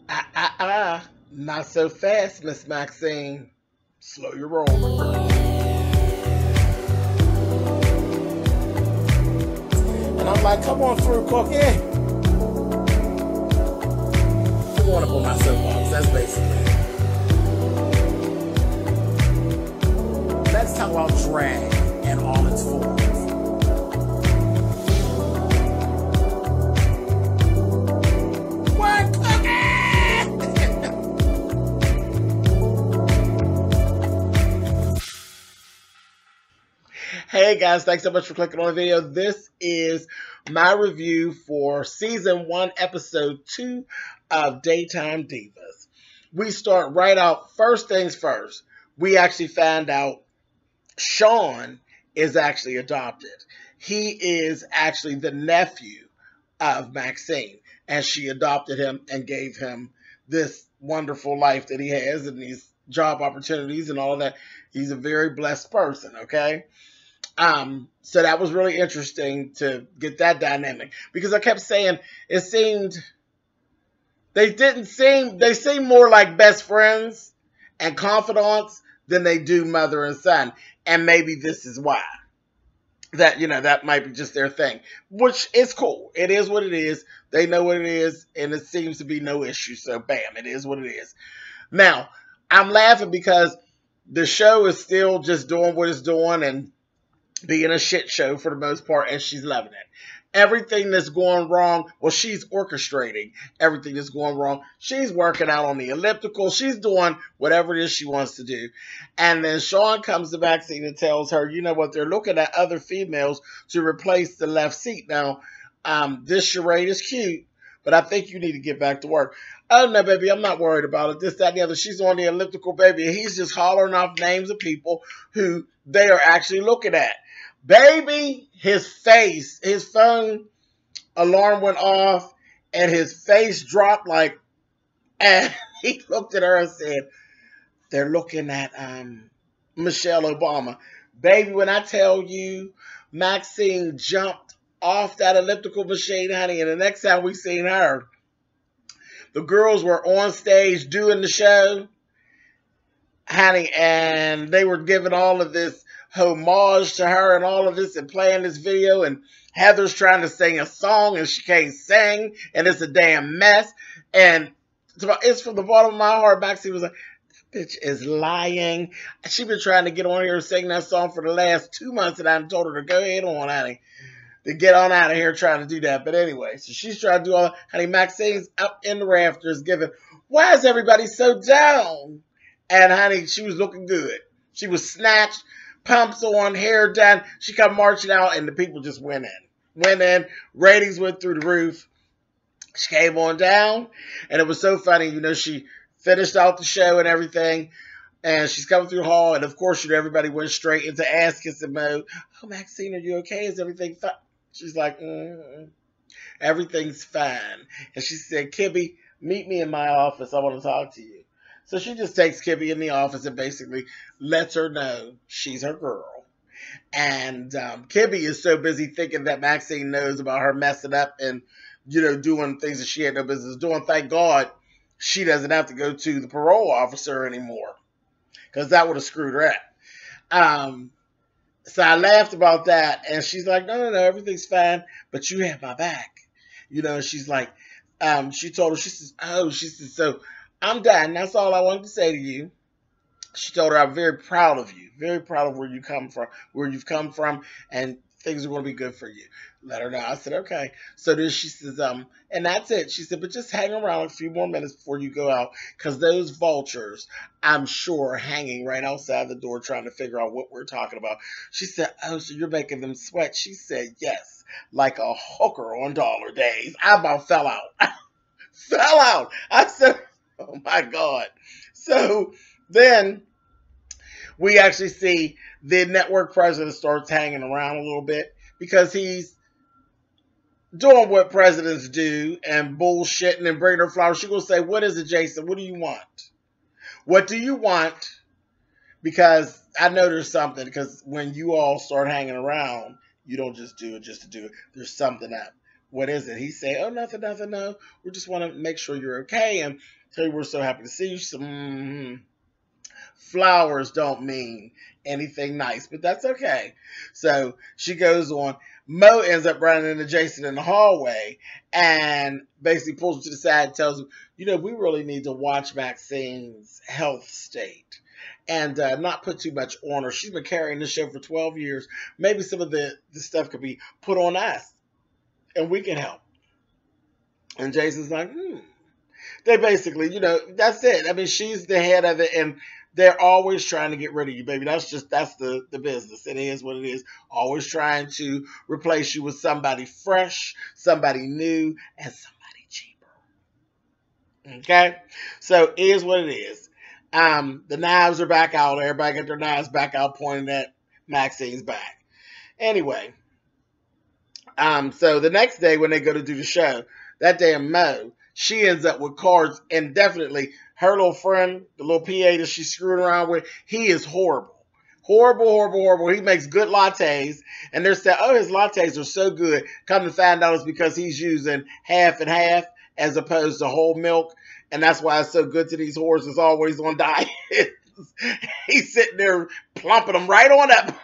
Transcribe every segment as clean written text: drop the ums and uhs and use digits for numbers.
Not so fast, Miss Maxine. Slow your roll. And I'm like, come on through, Cookie. I want to put my soapbox. That's basically it. Let's talk about drag and all its forms. What, Cookie? Hey guys, thanks so much for clicking on the video. This is my review for Season 1, Episode 2 of Daytime Divas. We start right out. First things first, we actually find out Sean is actually adopted. He is actually the nephew of Maxine, and she adopted him and gave him this wonderful life that he has and these job opportunities and all of that. He's a very blessed person, okay? So that was really interesting to get that dynamic, because I kept saying it seemed they seem more like best friends and confidants than they do mother and son. And maybe this is why that, that might be just their thing, which is cool. It is what it is. They know what it is, and it seems to be no issue. So bam, it is what it is. Now, I'm laughing because the show is still just doing what it's doing and being a shit show for the most part, and she's loving it. Everything that's going wrong, well, she's orchestrating everything that's going wrong. She's working out on the elliptical. She's doing whatever it is she wants to do. And then Sean comes to Maxine and tells her, you know what, they're looking at other females to replace the left seat. Now, this charade is cute, but I think you need to get back to work. Oh, no, baby, I'm not worried about it. This, that, and the other. She's on the elliptical, baby. He's just hollering off names of people who they are actually looking at. Baby, his face, his phone alarm went off, and his face dropped and he looked at her and said, they're looking at Michelle Obama. Baby, when I tell you, Maxine jumped off that elliptical machine, honey, and the next time we seen her, the girls were on stage doing the show, honey, and they were giving all of this homage to her and all of this and playing this video, and Heather's trying to sing a song and she can't sing, and it's a damn mess. And it's from the bottom of my heart. Maxine was like, that bitch is lying. She's been trying to get on here and sing that song for the last 2 months, and I told her to go ahead on, honey, to get on out of here trying to do that. But anyway, so she's trying to do all that. Honey, Maxine's up in the rafters giving, why is everybody so down? And honey, she was looking good. She was snatched, pumps on, hair done. She come marching out, and the people just went in. Ratings went through the roof. She came on down, and it was so funny. She finished out the show and everything, and she's coming through the hall, and of course, everybody went straight into ass-kissing mode. Oh, Maxine, are you okay? Is everything fine? She's like, everything's fine. And she said, Kibby, meet me in my office. I want to talk to you. So she just takes Kibby in the office and basically lets her know she's her girl. And Kibby is so busy thinking that Maxine knows about her messing up and, doing things that she had no business doing. Thank God she doesn't have to go to the parole officer anymore, because that would have screwed her up. So I laughed about that, and she's like, no, everything's fine, but you have my back. She's like, she told her, she says, so I'm done. That's all I wanted to say to you. She told her, I'm very proud of you. Very proud of where you've come from, and things are going to be good for you. Let her know. I said, okay. So then she says, and that's it. She said, but just hang around a few more minutes before you go out, because those vultures, I'm sure, are hanging right outside the door trying to figure out what we're talking about. She said, oh, so you're making them sweat? She said, yes, like a hooker on dollar days. I about fell out. Fell out. I said, oh, my God. So then we actually see the network president starts hanging around a little bit, because he's doing what presidents do and bullshitting and bringing her flowers. She's going to say, what is it, Jason? What do you want? What do you want? Because I know there's something, because when you all start hanging around, you don't just do it just to do it. There's something up. what is it? He said, oh, nothing, nothing, no. We just want to make sure you're okay and tell you we're so happy to see you. Some flowers don't mean anything nice, but that's okay. So she goes on. Mo ends up running into Jason in the hallway and basically pulls him to the side and tells him, we really need to watch Maxine's health state and not put too much on her. She's been carrying this show for 12 years. Maybe some of the stuff could be put on us and we can help. And Jason's like, They basically, that's it. I mean, she's the head of it, and they're always trying to get rid of you, baby. That's the business. It is what it is. Always trying to replace you with somebody fresh, somebody new, and somebody cheaper. Okay? So it is what it is. The knives are back out. Everybody got their knives back out pointing at Maxine's back. Anyway, so the next day when they go to do the show, that damn Mo, she ends up with cards, and definitely her little friend, the little PA that she's screwing around with, he is horrible. Horrible, horrible, horrible. He makes good lattes, and they're saying, oh, his lattes are so good. Come to find out it's because he's using half and half as opposed to whole milk, and that's why it's so good to these whores that's always on diet. He's sitting there plumping them right on up,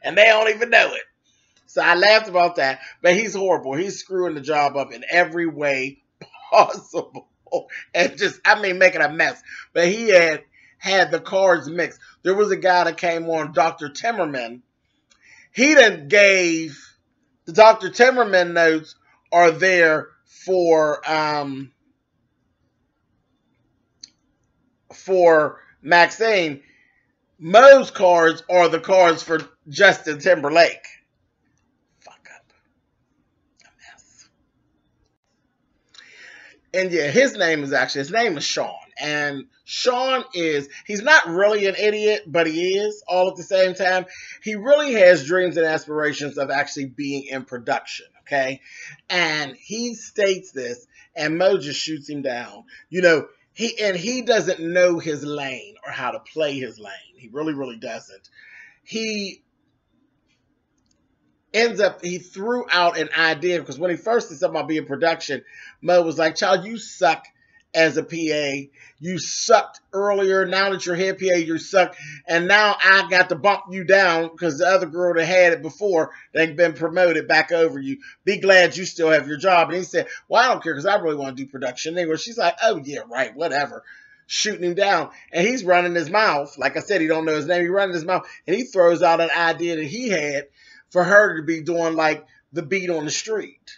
and they don't even know it. So I laughed about that, but he's horrible. He's screwing the job up in every way possible. And just, making a mess. But he had the cards mixed. There was a guy that came on, Dr. Timmerman. He done gave, the Dr. Timmerman notes are there for Maxine. Mo's cards are the cards for Justin Timberlake. And yeah, his name is Sean. And Sean he's not really an idiot, but he is all at the same time. He really has dreams and aspirations of actually being in production, okay? And he states this, and Mo just shoots him down. He doesn't know his lane or how to play his lane. He really, really doesn't. He threw out an idea, because when he first did something about being production, Mo was like, child, you suck as a PA. You sucked earlier. Now that you're head PA, you suck. And now I got to bump you down because the other girl that had it before, they've been promoted back over you. Be glad you still have your job. And he said, well, I don't care because I really want to do production anyway. She's like, oh, yeah, right, whatever. Shooting him down. And he's running his mouth. Like I said, he don't know his name. He's running his mouth. And he throws out an idea that he had for her to be doing like the beat on the street.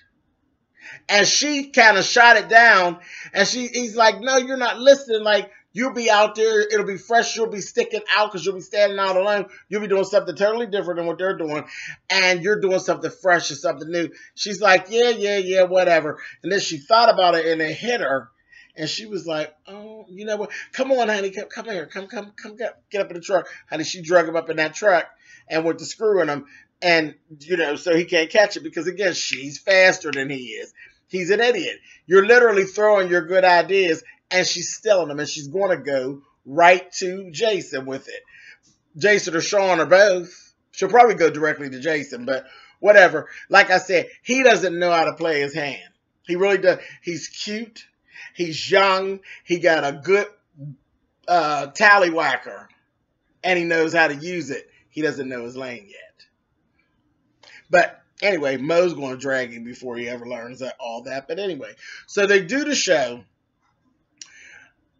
And she kind of shot it down, and he's like, no, you're not listening. Like, you'll be out there, it'll be fresh, you'll be sticking out because you'll be standing out alone. You'll be doing something totally different than what they're doing, and you're doing something fresh and something new. She's like, yeah, whatever. And then she thought about it, and it hit her, and she was like, oh, you know what? Come on, honey, come here, come, get up in the truck. Honey, she drug him up in that truck and went to screwing him. And, so he can't catch it because, again, she's faster than he is. He's an idiot. You're literally throwing your good ideas, and she's stealing them, and she's going to go right to Jason with it. Jason or Sean or both. She'll probably go directly to Jason, but whatever. Like I said, he doesn't know how to play his hand. He really does. He's cute. He's young. He got a good tallywhacker, and he knows how to use it. He doesn't know his lane yet. But anyway, Mo's going to drag him before he ever learns all that. But anyway, so they do the show.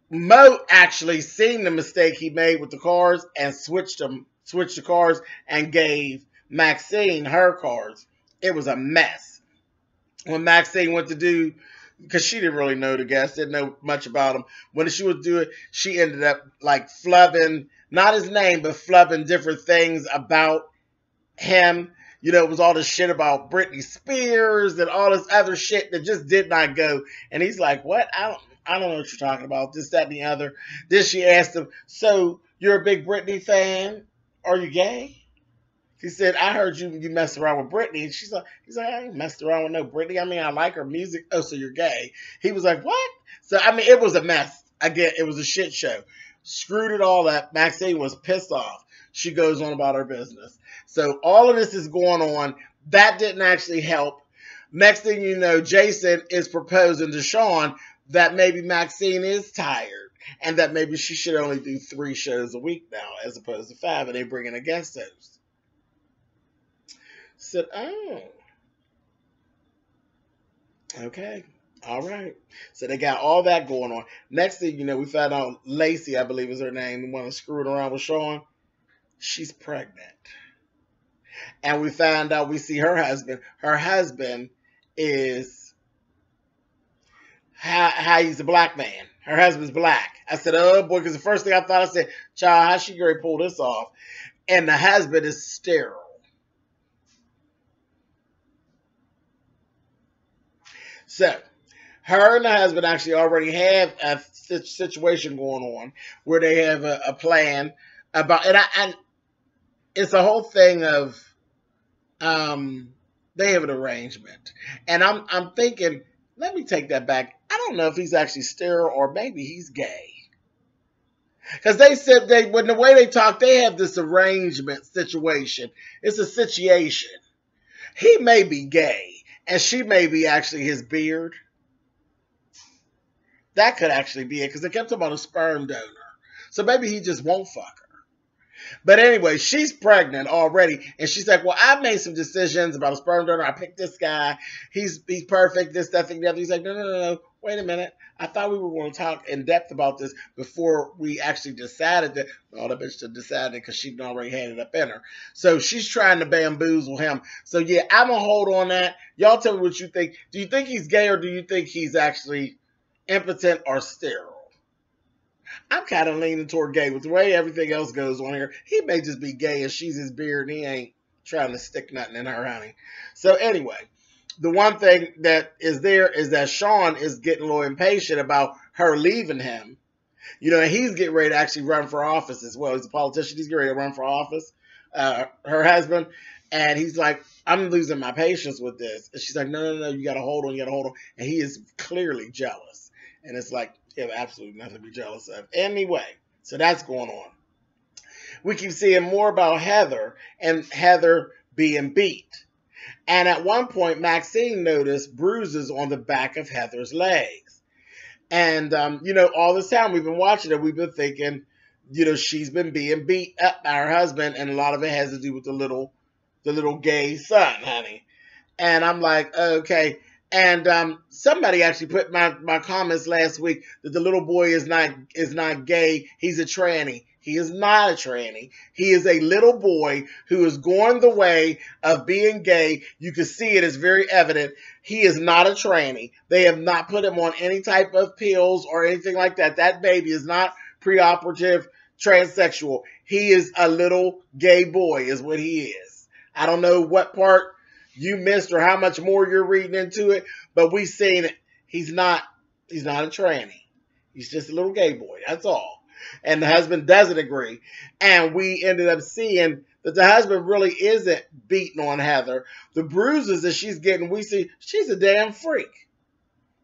Mo actually seen the mistake he made with the cards and switched the cards and gave Maxine her cards. It was a mess. When Maxine went to do, because she didn't really know the guys, didn't know much about him. When she was doing, she ended up like flubbing, not his name, but flubbing different things about him. It was all this shit about Britney Spears and all this other shit that just did not go. And he's like, what? I don't know what you're talking about. This, that, and the other. Then she asked him, so you're a big Britney fan? Are you gay? He said, I heard you messed around with Britney. And he's like, I ain't messed around with no Britney. I mean, I like her music. Oh, so you're gay. He was like, what? So, it was a mess. Again, it was a shit show. Screwed it all up. Maxine was pissed off. She goes on about her business. So all of this is going on. That didn't actually help. Next thing you know, Jason is proposing to Sean that maybe Maxine is tired and that maybe she should only do 3 shows a week now as opposed to 5, and they bring in a guest host. Said, oh, okay, all right. So they got all that going on. Next thing you know, we found out Lacey, I believe is her name, the one that's screwing around with Sean. She's pregnant. And we found out, we see her husband. Her husband is, how he's a black man. Her husband's black. I said, oh boy, because the first thing I thought, I said, child, how's she going to pull this off? And the husband is sterile. So, her and the husband actually already have a situation going on where they have a plan about, and it's a whole thing of, they have an arrangement. And I'm thinking, let me take that back. I don't know if he's actually sterile or maybe he's gay. Because they said when the way they talk, they have this arrangement situation. It's a situation. He may be gay. And she may be actually his beard. That could actually be it, because they kept talking about a sperm donor. So maybe he just won't fuck her. But anyway, she's pregnant already. And she's like, well, I made some decisions about a sperm donor. I picked this guy. He's perfect, this, that, thing, the other. He's like, no. Wait a minute. I thought we were going to talk in depth about this before we actually decided that. No, the bitch decided because she'd already had it up in her. So she's trying to bamboozle him. So yeah, I'm going to hold on that. Y'all tell me what you think. Do you think he's gay or do you think he's actually impotent or sterile? I'm kind of leaning toward gay with the way everything else goes on here. He may just be gay and she's his beard and he ain't trying to stick nothing in her, honey. So anyway, the one thing that is there is that Sean is getting a little impatient about her leaving him. You know, and he's getting ready to actually run for office as well. He's a politician. He's getting ready to run for office, her husband. And he's like, I'm losing my patience with this. And she's like, no, you got to hold on. And he is clearly jealous. And it's like, you have absolutely nothing to be jealous of. Anyway, so that's going on. We keep seeing more about Heather and Heather being beat. And at one point, Maxine noticed bruises on the back of Heather's legs. And, you know, all this time we've been watching it, we've been thinking, you know, she's been being beat up by her husband. And a lot of it has to do with the little gay son, honey. And I'm like, okay. And somebody actually put my comments last week that the little boy is not gay. He's a tranny. He is not a tranny. He is a little boy who is going the way of being gay. You can see it. It's very evident. He is not a tranny. They have not put him on any type of pills or anything like that. That baby is not preoperative transsexual. He is a little gay boy is what he is. I don't know what part you missed or how much more you're reading into it, but we've seen it. He's not a tranny. He's just a little gay boy. That's all. And the husband doesn't agree. And we ended up seeing that the husband really isn't beating on Heather. The bruises that she's getting, we see she's a damn freak.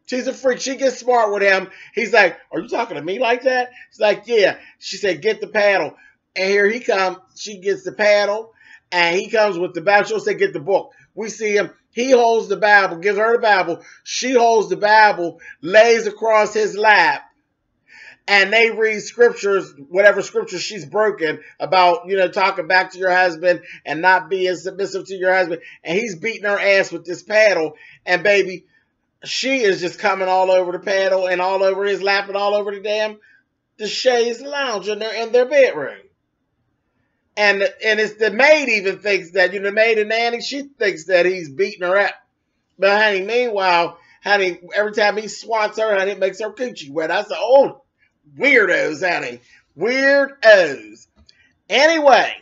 She's a freak. She gets smart with him. He's like, are you talking to me like that? She's like, yeah. She said, get the paddle. And here he comes. She gets the paddle. And he comes with the Bible. She'll say, get the book. We see him. He holds the Bible, gives her the Bible. She holds the Bible, lays across his lap. And they read scriptures, whatever scripture she's broken about, you know, talking back to your husband and not being submissive to your husband. And he's beating her ass with this paddle. And baby, she is just coming all over the paddle and all over his lap and all over the chaise lounge in their bedroom. And it's the maid even thinks that, you know, the maid and nanny, she thinks that he's beating her up. But honey, meanwhile, honey, every time he swats her, honey, it makes her coochie wet. I said, oh, weirdos, honey. Weirdos. Anyway,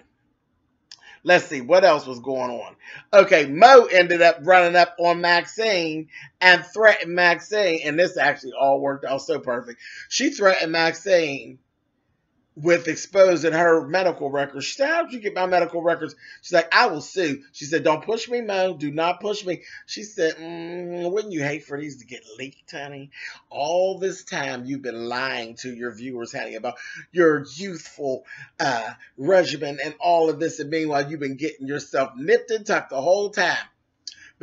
let's see what else was going on. Okay, Mo ended up running up on Maxine and threatened Maxine. And this actually all worked out so perfect. She threatened Maxine with exposing her medical records. She said, how did you get my medical records? She's like, I will sue. She said, don't push me, Mo. Do not push me. She said, wouldn't you hate for these to get leaked, honey? All this time you've been lying to your viewers, honey, about your youthful regimen and all of this. And meanwhile, you've been getting yourself nipped and tucked the whole time.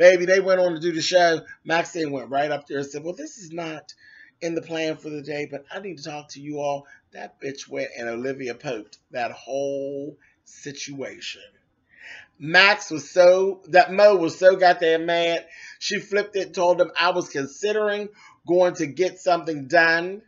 Baby, they went on to do the show. Maxine went right up there and said, well, this is not in the plan for the day, but I need to talk to you all. That bitch went and Olivia poked that whole situation. Mo was so goddamn mad. She flipped it and told him I was considering going to get something done.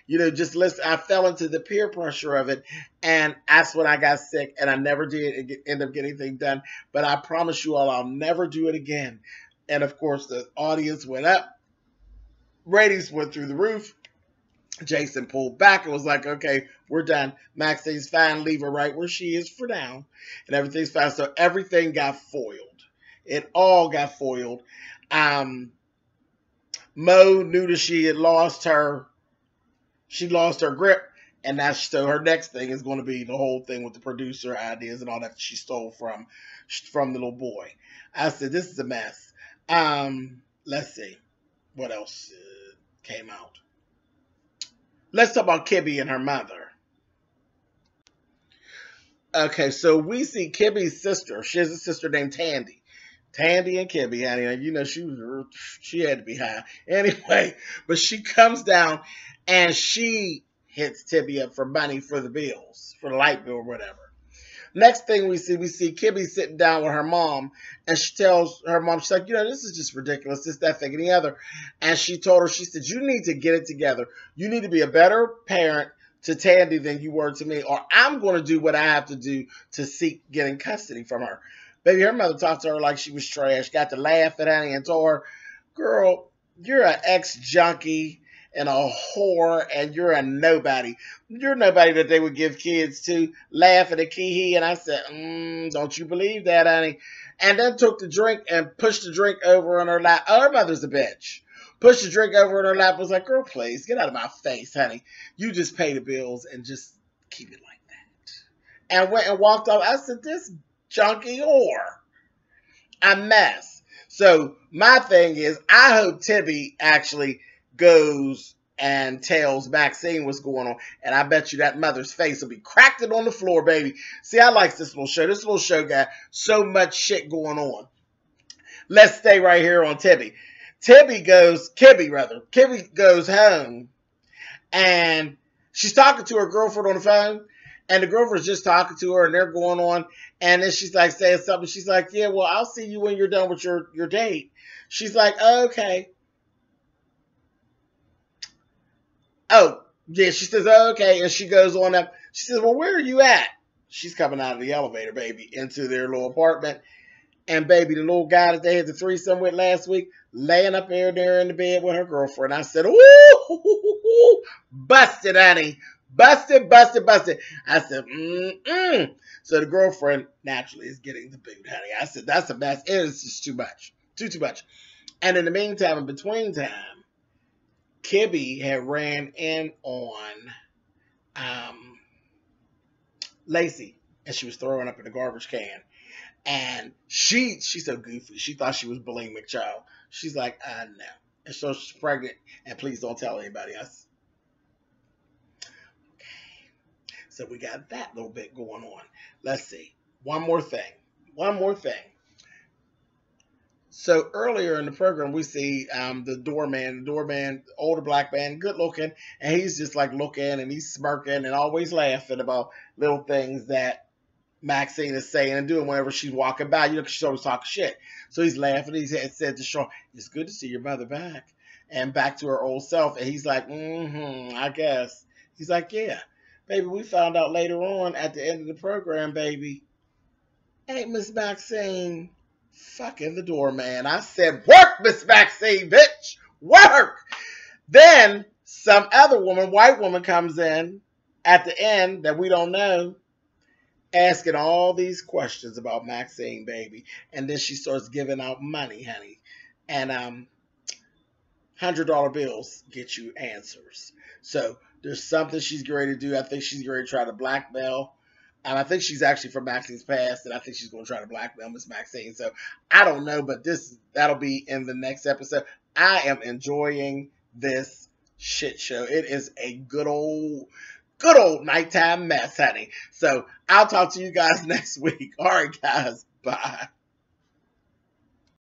You know, just listen, I fell into the peer pressure of it, and that's when I got sick, and I never did end up getting anything done. But I promise you all, I'll never do it again. And of course, the audience went up. Ratings went through the roof. Jason pulled back and was like, okay, we're done. Maxine's fine. Leave her right where she is for now. And everything's fine. So everything got foiled. It all got foiled. Mo knew that she had lost her. She lost her grip. And that's so her next thing is going to be the whole thing with the producer ideas and all that she stole from the little boy. I said, this is a mess. Let's see. What else came out? Let's talk about Kibby and her mother. Okay, so we see Kibby's sister. She has a sister named Tandy. Tandy and Kibby, honey, you know, she had to be high. Anyway, but she comes down and she hits Tibby up for money for the bills, for the light bill or whatever. Next thing we see Kibby sitting down with her mom, and she tells her mom, she's like, you know, this is just ridiculous, this, that, thing, and the other. And she told her, she said, you need to get it together. You need to be a better parent to Tandy than you were to me, or I'm going to do what I have to do to seek getting custody from her. Baby, her mother talked to her like she was trash, got to laugh at honey and told her, girl, you're an ex-junkie and a whore, and you're a nobody. You're nobody that they would give kids to, laughing at Kiki. And I said, don't you believe that, honey? And then took the drink and pushed the drink over on her lap. Oh, her mother's a bitch. Pushed the drink over in her lap. Was like, girl, please, get out of my face, honey. You just pay the bills and just keep it like that. And went and walked off. I said, this junkie whore. A mess. So my thing is, I hope Tibby actually goes and tells Maxine what's going on. And I bet you that mother's face will be cracked on the floor, baby. See, I like this little show. This little show got so much shit going on. Let's stay right here on Tibby. Kibby goes home and she's talking to her girlfriend on the phone. And the girlfriend's just talking to her and they're going on. And then she's like saying something. She's like, yeah, well, I'll see you when you're done with your date. She's like, oh, okay. Oh, yeah, she says, oh, okay. And she goes on up. She says, well, where are you at? She's coming out of the elevator, baby, into their little apartment. And, baby, the little guy that they had the threesome with last week, laying up there in the bed with her girlfriend. I said, ooh, busted, honey. Busted. I said, So the girlfriend naturally is getting the boot, honey. I said, that's a mess. It is just too much. Too much. And in the meantime, in between time, Kibby had ran in on Lacey, and she was throwing up in the garbage can. And she's so goofy. She thought she was bulimic, child. She's like, I know. And so she's pregnant, and please don't tell anybody else. Okay. So we got that little bit going on. Let's see. One more thing. So earlier in the program, we see the doorman, older black man, good looking, and he's just like looking and he's smirking and always laughing about little things that Maxine is saying and doing whenever she's walking by. You know, 'cause she's always talking shit. So he's laughing. He said to Shaw, it's good to see your mother back and back to her old self. And he's like, I guess. He's like, yeah, baby, we found out later on at the end of the program, baby, ain't Miss Maxine fucking the doorman. I said, work, Miss Maxine, bitch, work. Then some other woman, white woman, comes in at the end that we don't know, asking all these questions about Maxine, baby. And then she starts giving out money, honey. And $100 bills get you answers. So there's something she's going to do. I think she's going to try to blackmail. And I think she's actually from Maxine's past, and I think she's going to try to blackmail Miss Maxine. So I don't know, but that'll be in the next episode. I am enjoying this shit show. It is a good old nighttime mess, honey. So I'll talk to you guys next week. All right, guys. Bye.